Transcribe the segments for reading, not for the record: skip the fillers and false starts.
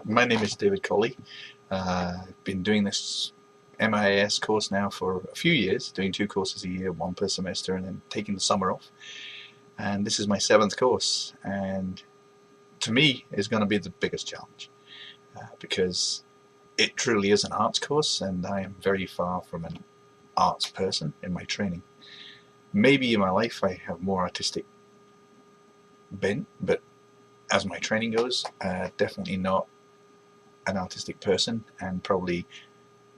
My name is David Colley. I've been doing this MIS course now for a few years, doing 2 courses a year, 1 per semester, and then taking the summer off. And this is my 7th course, and to me is going to be the biggest challenge because it truly is an arts course, and I am very far from an arts person in my training. Maybe in my life I have more artistic bent, but as my training goes, definitely not an artistic person, and probably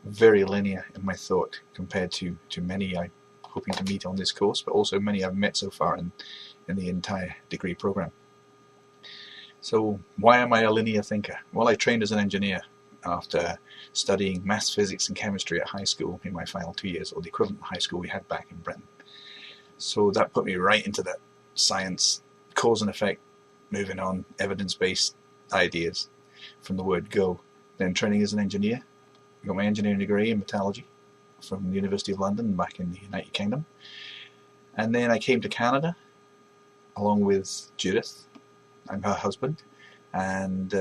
very linear in my thought compared to many I'm hoping to meet on this course, but also many I've met so far in the entire degree program. So why am I a linear thinker? Well, I trained as an engineer after studying maths, physics and chemistry at high school in my final 2 years, or the equivalent high school we had back in Britain. So that put me right into that science, cause and effect, moving on, evidence-based ideas from the word go. Then training as an engineer. I got my engineering degree in metallurgy from the University of London back in the United Kingdom. And then I came to Canada along with Judith. I'm her husband, and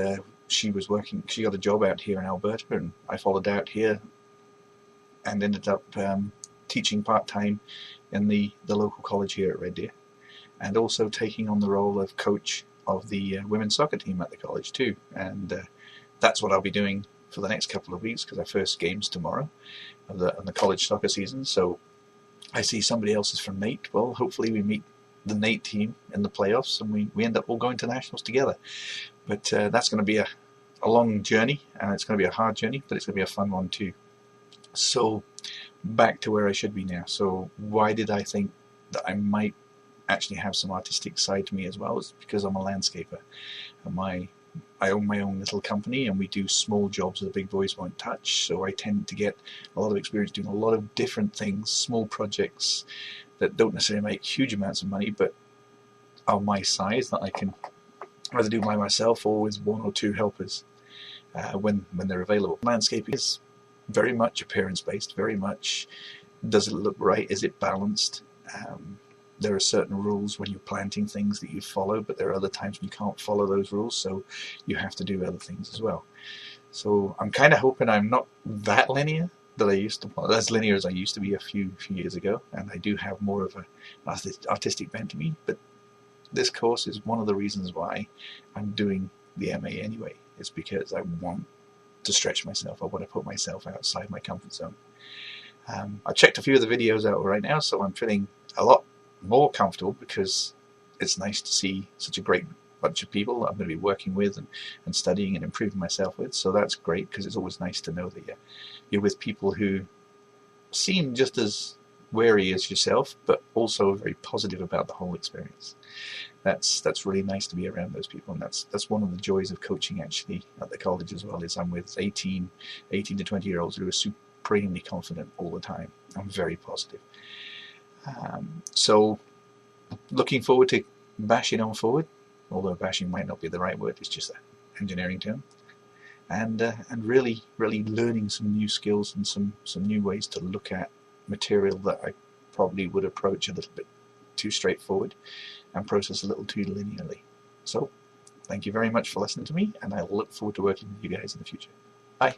she got a job out here in Alberta, and I followed out here and ended up teaching part-time in the local college here at Red Deer, and also taking on the role of coach of the women's soccer team at the college too. And that's what I'll be doing for the next couple of weeks, because our first game's tomorrow of the college soccer season. So I see somebody else is from NAIT. Well, hopefully we meet the NAIT team in the playoffs, and we end up all going to nationals together. But that's going to be a long journey, and it's going to be a hard journey, but it's going to be a fun one too. So back to where I should be now. So why did I think that I might actually have some artistic side to me as well? It's because I'm a landscaper. I own my own little company, and we do small jobs that the big boys won't touch, so I tend to get a lot of experience doing a lot of different things, small projects that don't necessarily make huge amounts of money, but are my size, that I can either do by myself or with 1 or 2 helpers when they're available. Landscaping is very much appearance-based, very much, does it look right, is it balanced? There are certain rules when you're planting things that you follow, but there are other times when you can't follow those rules, so you have to do other things as well. So I'm kind of hoping I'm not that linear, as linear as I used to be a few years ago, and I do have more of an artistic bent to me, but this course is one of the reasons why I'm doing the MA anyway. It's because I want to stretch myself, I want to put myself outside my comfort zone. I've checked a few of the videos out right now, so I'm feeling a lot more comfortable, because it's nice to see such a great bunch of people I'm going to be working with and studying and improving myself with. So that's great, because it's always nice to know that you're with people who seem just as wary as yourself, but also very positive about the whole experience. That's really nice to be around those people, and that's one of the joys of coaching actually at the college as well, is I'm with 18 to 20-year-olds who are supremely confident all the time. I'm very positive. So looking forward to bashing on forward, although bashing might not be the right word, it's just an engineering term, and really learning some new skills and some new ways to look at material that I probably would approach a little bit too straightforward and process a little too linearly. So thank you very much for listening to me, and I look forward to working with you guys in the future. Bye.